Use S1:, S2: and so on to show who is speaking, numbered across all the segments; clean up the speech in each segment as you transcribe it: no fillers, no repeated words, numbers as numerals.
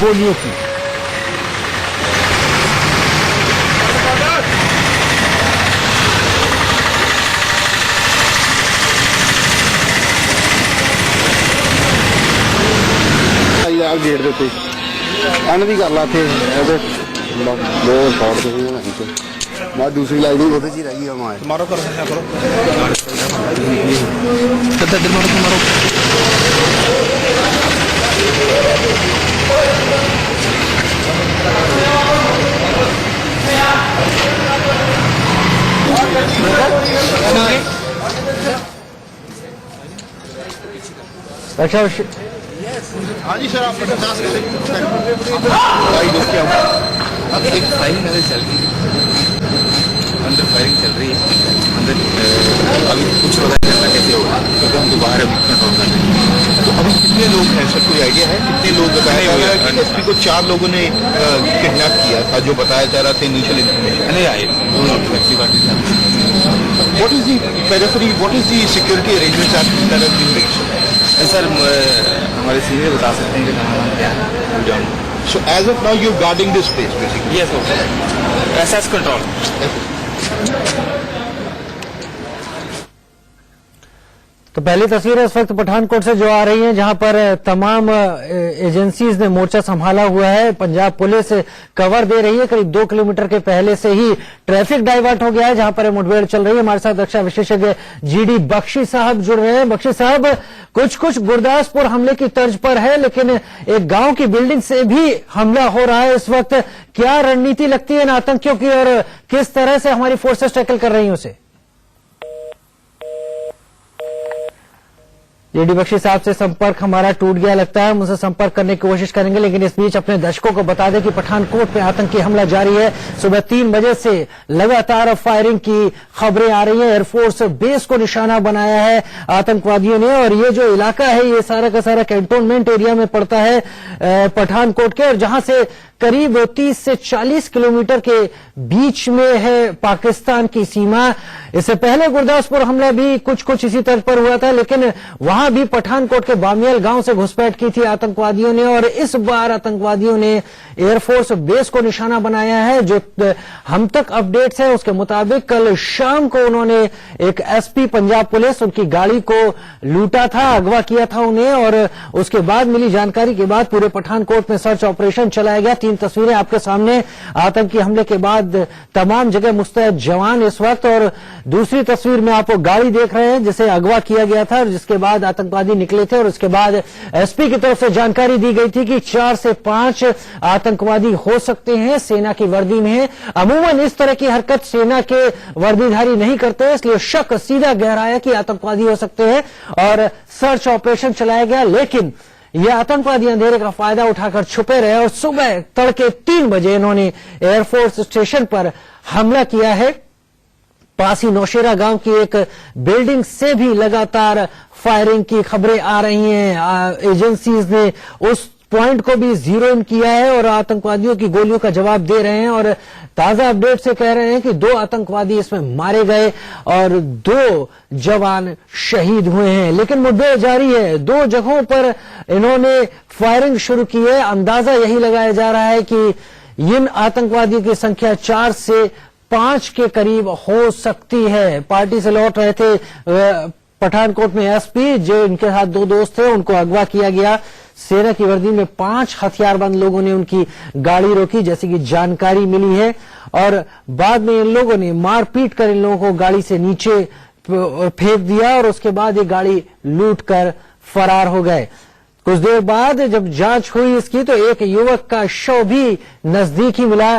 S1: गोलियों की।
S2: यार गेट देते एंड भी कर ला थे दो शॉट मैं दूसरी लाइन ही ही रह गई हमारे
S3: मारो करो
S1: अच्छा
S3: हाँ जी सर, आपने 10
S4: एक फायरिंग अगर चल रही है, अंदर फायरिंग चल रही है अंदर। अभी कुछ पता नहीं चलता कैसे होगा, क्योंकि हम तो बाहर अभी कंट्रोल कर रहे हैं।
S3: तो अभी कितने लोग हैं सर, कोई आइडिया है कितने लोग? बताया गया कि एसपी को 4 लोगों ने किडनैप किया था, जो बताया जा रहा था इनिशियल इन्फॉर्मेशन।
S4: नहीं आए दोनों व्यक्ति party
S3: what is the periphery, what is the security arrangements at
S4: sir हमारे सीनियर बता सकते हैं कि कहाँ क्या है।
S3: So as of now you're guarding this place basically?
S4: Yes, okay. SS control.
S1: तो पहली तस्वीरें इस वक्त पठानकोट से जो आ रही हैं, जहां पर तमाम एजेंसीज ने मोर्चा संभाला हुआ है। पंजाब पुलिस कवर दे रही है। करीब 2 किलोमीटर के पहले से ही ट्रैफिक डाइवर्ट हो गया है, जहां पर मुठभेड़ चल रही है। हमारे साथ रक्षा विशेषज्ञ जीडी बख्शी साहब जुड़ रहे हैं। बख्शी साहब, कुछ गुरदासपुर हमले की तर्ज पर है, लेकिन एक गांव की बिल्डिंग से भी हमला हो रहा है इस वक्त। क्या रणनीति लगती है इन आतंकियों की और किस तरह से हमारी फोर्सेस टैकल कर रही हैं उसे? जेडी बख्शी साहब से संपर्क हमारा टूट गया लगता है। हम उनसे संपर्क करने की कोशिश करेंगे, लेकिन इस बीच अपने दर्शकों को बता दें कि पठानकोट में आतंकी हमला जारी है। सुबह 3 बजे से लगातार फायरिंग की खबरें आ रही हैं। एयरफोर्स बेस को निशाना बनाया है आतंकवादियों ने, और ये जो इलाका है ये सारा का सारा कैंटोनमेंट एरिया में पड़ता है पठानकोट के, और जहां से करीब 30 से 40 किलोमीटर के बीच में है पाकिस्तान की सीमा। इससे पहले गुरदासपुर हमला भी कुछ इसी तर्ज पर हुआ था, लेकिन वहां भी पठानकोट के बामियल गांव से घुसपैठ की थी आतंकवादियों ने, और इस बार आतंकवादियों ने एयरफोर्स बेस को निशाना बनाया है। जो हम तक अपडेट्स है उसके मुताबिक कल शाम को उन्होंने एक एसपी पंजाब पुलिस, उनकी गाड़ी को लूटा था, अगवा किया था उन्हें, और उसके बाद मिली जानकारी के बाद पूरे पठानकोट में सर्च ऑपरेशन चलाया गया। 3 तस्वीरें आपके सामने, आतंकी हमले के बाद तमाम जगह मुस्तैद जवान इस वक्त, और दूसरी तस्वीर में आप गाड़ी देख रहे हैं जिसे अगवा किया गया था, जिसके बाद आतंकवादी निकले थे, और उसके बाद एसपी की तरफ से जानकारी दी गई थी कि 4 से 5 आतंकवादी हो सकते हैं, सेना की वर्दी में है। अमूमन इस तरह की हरकत सेना के वर्दीधारी नहीं करते, इसलिए शक सीधा गहराया कि आतंकवादी हो सकते हैं और सर्च ऑपरेशन चलाया गया। लेकिन ये आतंकवादी अंधेरे का फायदा उठाकर छुपे रहे, और सुबह तड़के 3 बजे इन्होंने एयरफोर्स स्टेशन पर हमला किया है। पासी नौशेरा गांव की एक बिल्डिंग से भी लगातार फायरिंग की खबरें आ रही हैं। एजेंसीज ने उस पॉइंट को भी जीरो इन किया है और आतंकवादियों की गोलियों का जवाब दे रहे हैं, और ताजा अपडेट से कह रहे हैं कि 2 आतंकवादी इसमें मारे गए और 2 जवान शहीद हुए हैं। लेकिन मुठभेड़ जारी है, 2 जगहों पर इन्होंने फायरिंग शुरू की है। अंदाजा यही लगाया जा रहा है कि इन आतंकवादियों की संख्या 4 से 5 के करीब हो सकती है। पार्टी से लौट रहे थे पठानकोट में एसपी, जो इनके साथ 2 दोस्त थे, उनको अगवा किया गया। सेना की वर्दी में 5 हथियारबंद लोगों ने उनकी गाड़ी रोकी, जैसे कि जानकारी मिली है, और बाद में इन लोगों ने मारपीट कर इन लोगों को गाड़ी से नीचे फेंक दिया, और उसके बाद ये गाड़ी लूट कर फरार हो गए। कुछ देर बाद जब जांच हुई इसकी, तो एक युवक का शव भी नजदीक ही मिला।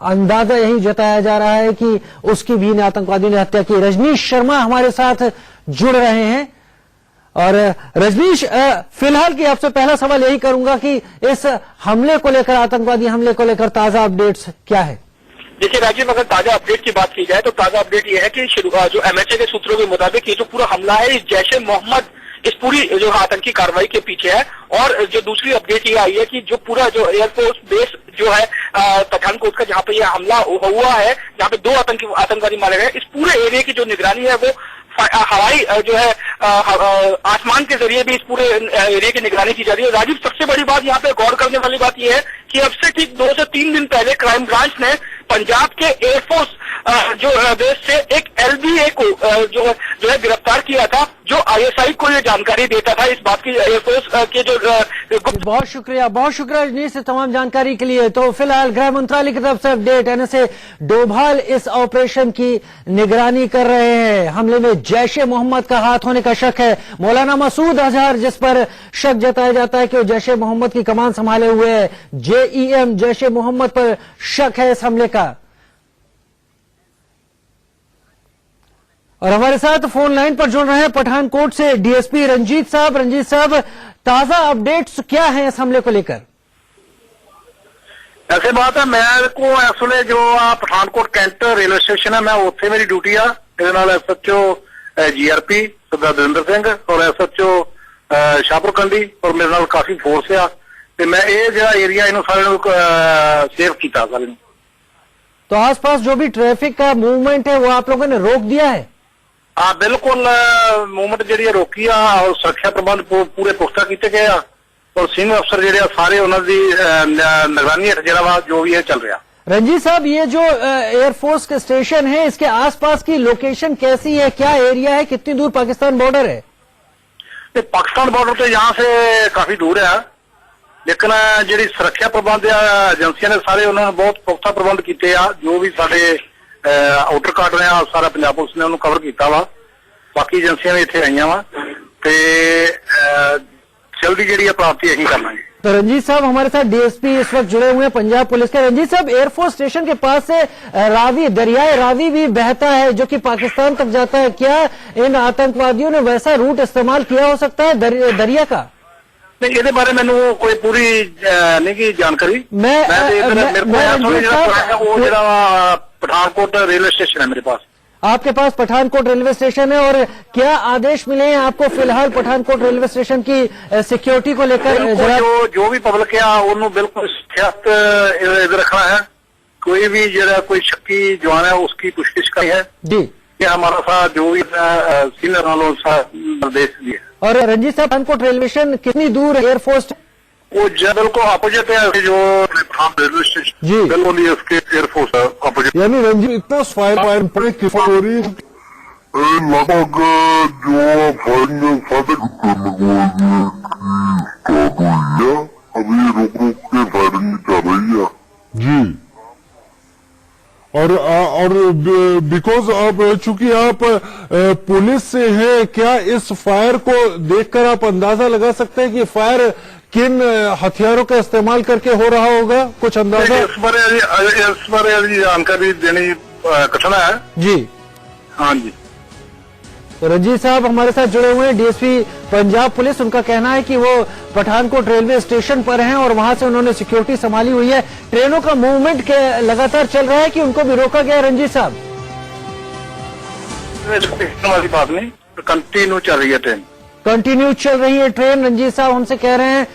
S1: अंदाजा यही जताया जा रहा है कि उसकी भी इन आतंकवादियों ने हत्या की। रजनीश शर्मा हमारे साथ जुड़ रहे हैं, और रजनीश, फिलहाल की आपसे पहला सवाल यही करूंगा कि इस हमले को लेकर, आतंकवादी हमले को लेकर ताजा अपडेट्स क्या है?
S5: देखिए राजीव, अगर ताजा अपडेट की बात की जाए तो ताजा अपडेट ये है कि जो एमएचए के सूत्रों के मुताबिक ये जो पूरा हमला है, इस जैश ए मोहम्मद इस पूरी जो आतंकी कार्रवाई के पीछे है। और जो दूसरी अपडेट ये आई है कि जो पूरा जो एयरफोर्स बेस जो है पठानकोट का, जहाँ पे ये हमला हुआ है, जहाँ पे 2 आतंकवादी मारे गए, इस पूरे एरिया की जो निगरानी है वो हवाई जो है आसमान के जरिए भी इस पूरे एरिया की निगरानी की जा रही है। राजीव, सबसे बड़ी बात यहाँ पे गौर करने वाली बात यह है कि अब से ठीक 2 से 3 दिन पहले क्राइम ब्रांच ने पंजाब के एयरफोर्स जो बेस से एक LBA को जो है गिरफ्तार किया था, जो ISI को ये जानकारी देता था इस बात की एयरफोर्स के जो
S1: बहुत शुक्रिया रजनीश से तमाम जानकारी के लिए। तो फिलहाल गृह मंत्रालय की तरफ से अपडेट, NSA डोभाल इस ऑपरेशन की निगरानी कर रहे हैं। हमले में जैश ए मोहम्मद का हाथ होने का शक है। मौलाना मसूद अजहर, जिस पर शक जताया जाता है कि वो जैश ए मोहम्मद की कमान संभाले हुए है, JEM जैश ए मोहम्मद पर शक है इस हमले का। और हमारे साथ फोन लाइन पर जुड़ रहे हैं पठानकोट से DSP रंजीत साहब। रंजीत साहब, ताजा अपडेट्स क्या हैं इस हमले को लेकर?
S6: ऐसे बात है, मैं को एक्चुअली जो पठानकोट कैंट रेलवे स्टेशन है, मैं उत्थे मेरी ड्यूटी आ। ਇਹਦੇ ਨਾਲ SHO GRP ਸਰਦਾਰ ਦਵਿੰਦਰ ਸਿੰਘ और SHO शाहपुर कंडी और मेरे नाल काफी फोर्स आ ਤੇ मैं ਇਹ ਜਿਹੜਾ ਏਰੀਆ ਇਹਨੂੰ ਸਾਰੇ ਨੂੰ सेव ਕੀਤਾ ਸਾਰੇ ਨੂੰ।
S1: तो आसपास जो भी ट्रैफिक का मूवमेंट है वो आप लोगों ने रोक दिया है?
S6: हाँ बिल्कुल, मूवमेंट ਜਿਹੜੀ रोकी आ और सुरक्षा प्रबंध पूरे पुख्ता किए गए आ और सीनियर अफसर ਜਿਹੜੇ ਸਾਰੇ ਉਹਨਾਂ ਦੀ निगरानी हेठ ਜਿਹੜਾ वा जो भी है चल रहा।
S1: रंजीत साहब, ये जो एयरफोर्स के स्टेशन है, इसके आसपास की लोकेशन कैसी है? क्या एरिया है? कितनी दूर पाकिस्तान बॉर्डर है?
S6: पाकिस्तान बॉर्डर तो यहाँ से काफी दूर है, लेकिन जी सुरक्षा प्रबंध एजेंसियां ने सारे उन्होंने बहुत पुख्ता प्रबंध किए आ। जो भी साडे आउटर कार्ड ने सारा पंजाब पुलिस ने उन्होंने कवर किया वा। बाकी एजेंसियां भी इत्थे आईयां वा ते जल्दी जी प्राप्ति यही करना है।
S1: तो रंजीत साहब, हमारे साथ DSP इस वक्त जुड़े हुए हैं पंजाब पुलिस के। रंजीत साहब, एयरफोर्स स्टेशन के पास से रावी, दरियाए रावी भी बहता है जो कि पाकिस्तान तक जाता है। क्या इन आतंकवादियों ने वैसा रूट इस्तेमाल किया हो सकता है दरिया का?
S6: नहीं, ये बारे मैंने कोई पूरी नहीं की जानकारी। पठानकोट रेलवे स्टेशन है मेरे पास।
S1: आपके पास पठानकोट रेलवे स्टेशन है, और क्या आदेश मिले हैं आपको फिलहाल पठानकोट रेलवे स्टेशन की सिक्योरिटी को लेकर?
S6: जो भी पब्लिक है उन्होंने बिल्कुल इधर रखना है। कोई भी जरा कोई शक्की जवान है उसकी पुष्टिश करनी है
S1: जी।
S6: ये हमारा साथ जो भी सीनियर वालों निर्देश दिए।
S1: और रंजीत साहब, पठानकोट रेलवे स्टेशन कितनी दूर है एयरफोर्स?
S6: वो बिल्कुल अपोजिट है जो रेलवे स्टेशन
S1: जी,
S6: बिल्कुल इसके एयरफोर्स अपोजिट।
S2: यानी रंजीत, इतना फायर पर किफा हो रही है लगभग जो फायरिंग अभी रुक के फायरिंग चल रही है जी। और बिकॉज अब चूंकि आप पुलिस से हैं, क्या इस फायर को देखकर आप अंदाजा लगा सकते हैं कि फायर किन हथियारों का इस्तेमाल करके हो रहा होगा? कुछ अंदाजा
S6: इस बारे जानकारी देनी कठिन है
S1: जी।
S6: हाँ जी।
S1: तो रंजीत साहब हमारे साथ जुड़े हुए हैं, DSP पंजाब पुलिस। उनका कहना है कि वो पठानकोट रेलवे स्टेशन पर हैं और वहां से उन्होंने सिक्योरिटी संभाली हुई है। ट्रेनों का मूवमेंट के लगातार चल रहा है कि उनको भी रोका गया? रंजीत साहब,
S6: वाली बात नहीं, कंटिन्यू चल रही है ट्रेन,
S1: कंटिन्यू चल रही है ट्रेन। रंजीत साहब हमसे कह रहे हैं।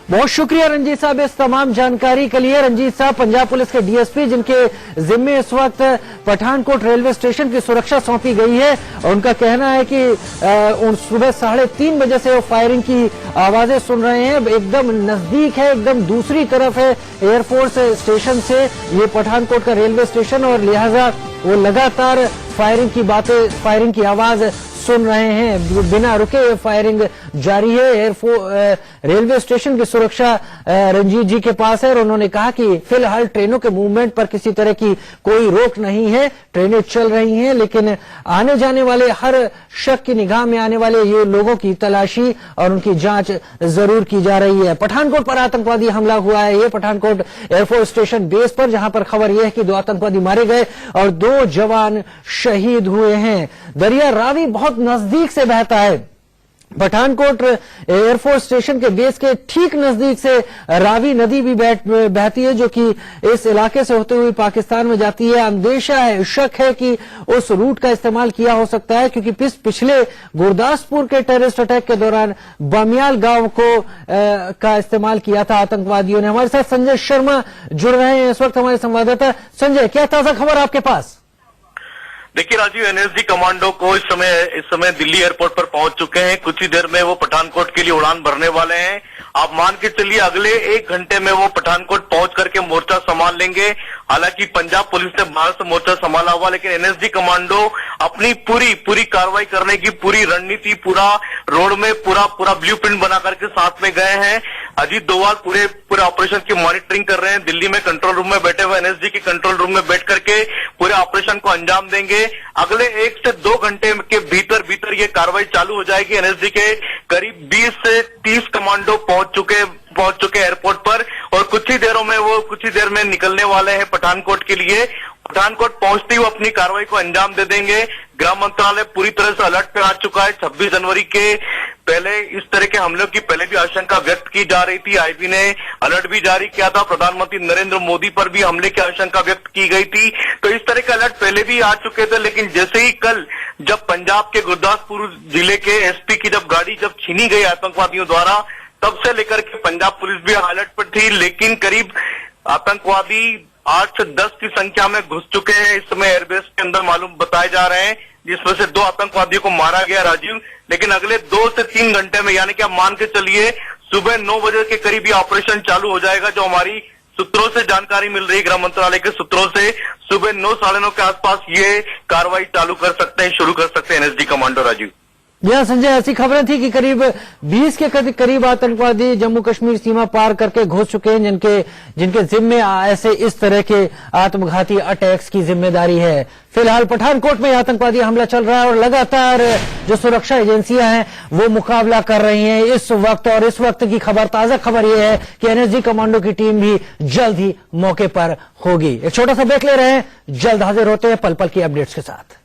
S1: बहुत शुक्रिया रंजीत साहब इस तमाम जानकारी के लिए। रंजीत साहब पंजाब पुलिस के DSP, जिनके जिम्मे इस वक्त पठानकोट रेलवे स्टेशन की सुरक्षा सौंपी गई है, और उनका कहना है कि सुबह 3:30 बजे से वो फायरिंग की आवाजें सुन रहे हैं। एकदम नजदीक है, एकदम दूसरी तरफ है एयरफोर्स स्टेशन से ये पठानकोट का रेलवे स्टेशन, और लिहाजा वो लगातार फायरिंग की आवाज सुन रहे हैं। बिना रुके फायरिंग जारी है। रेलवे स्टेशन की सुरक्षा रंजीत जी के पास है, और उन्होंने कहा कि फिलहाल ट्रेनों के मूवमेंट पर किसी तरह की कोई रोक नहीं है। ट्रेनें चल रही हैं, लेकिन आने जाने वाले हर शक की निगाह में आने वाले ये लोगों की तलाशी और उनकी जांच जरूर की जा रही है। पठानकोट पर आतंकवादी हमला हुआ है, ये पठानकोट एयरफोर्स स्टेशन बेस पर, जहां पर खबर यह है कि 2 आतंकवादी मारे गए और 2 जवान शहीद हुए हैं। दरिया रावी बहुत नजदीक से बहता है। पठानकोट एयरफोर्स स्टेशन के बेस के ठीक नजदीक से रावी नदी भी बहती है, जो कि इस इलाके से होते हुए पाकिस्तान में जाती है। अंदेशा है, शक है कि उस रूट का इस्तेमाल किया हो सकता है, क्योंकि पिछले गुरदासपुर के टेररिस्ट अटैक के दौरान बमियाल गांव का इस्तेमाल किया था आतंकवादियों ने। हमारे साथ संजय शर्मा जुड़ रहे हैं इस वक्त, हमारे संवाददाता। संजय, क्या ताजा खबर आपके पास?
S7: देखिए राजीव, एनएसजी कमांडो को इस समय दिल्ली एयरपोर्ट पर पहुंच चुके हैं। कुछ ही देर में वो पठानकोट के लिए उड़ान भरने वाले हैं। आप मान के चलिए अगले 1 घंटे में वो पठानकोट पहुंच करके मोर्चा संभाल लेंगे। हालांकि पंजाब पुलिस ने बाहर से मोर्चा संभाला हुआ, लेकिन एनएसजी कमांडो अपनी पूरी कार्रवाई करने की पूरी रणनीति, पूरा रोड में पूरा ब्लूप्रिंट बना करके साथ में गए हैं। अजीत डोभाल पूरे ऑपरेशन की मॉनिटरिंग कर रहे हैं। दिल्ली में कंट्रोल रूम में बैठे हुए एनएसजी के कंट्रोल रूम में बैठ करके पूरे ऑपरेशन को अंजाम देंगे। अगले 1 से 2 घंटे के भीतर ये कार्रवाई चालू हो जाएगी। एनएसजी के करीब 20 से 30 कमांडो पहुंच चुके एयरपोर्ट पर और कुछ ही देर में निकलने वाले हैं पठानकोट के लिए। पठानकोट पहुंचते ही वो अपनी कार्रवाई को अंजाम दे देंगे। गृह मंत्रालय पूरी तरह से अलर्ट पे आ चुका है। 26 जनवरी के पहले इस तरह के हमलों की पहले भी आशंका व्यक्त की जा रही थी। आईबी ने अलर्ट भी जारी किया था। प्रधानमंत्री नरेंद्र मोदी पर भी हमले की आशंका व्यक्त की गई थी। तो इस तरह के अलर्ट पहले भी आ चुके थे, लेकिन जैसे ही कल जब पंजाब के गुरदासपुर जिले के एसपी की जब गाड़ी छीनी गई आतंकवादियों द्वारा, तब से लेकर के पंजाब पुलिस भी अलर्ट पर थी। लेकिन करीब आतंकवादी 8 से 10 की संख्या में घुस चुके हैं इस समय एयरबेस के अंदर, मालूम बताए जा रहे हैं, जिसमें से 2 आतंकवादियों को मारा गया राजीव। लेकिन अगले 2 से 3 घंटे में, यानी कि आप मान के चलिए सुबह 9 बजे के करीब ये ऑपरेशन चालू हो जाएगा। जो हमारी सूत्रों से जानकारी मिल रही है, गृह मंत्रालय के सूत्रों से, सुबह 9 साढ़े 9 के आसपास ये कार्रवाई शुरू कर सकते हैं एनएसजी कमांडो राजीव।
S1: यह संजय, ऐसी खबरें थी कि करीब 20 के करीब आतंकवादी जम्मू कश्मीर सीमा पार करके घुस चुके हैं, जिनके जिम्मे ऐसे इस तरह के आत्मघाती अटैक्स की जिम्मेदारी है। फिलहाल पठानकोट में आतंकवादी हमला चल रहा है और लगातार जो सुरक्षा एजेंसियां हैं वो मुकाबला कर रही हैं इस वक्त। और इस वक्त की ताजा खबर यह है कि एनएसजी कमांडो की टीम भी जल्द ही मौके पर होगी। एक छोटा सा ब्रेक ले रहे हैं, जल्द हाजिर होते हैं पल पल की अपडेट्स के साथ।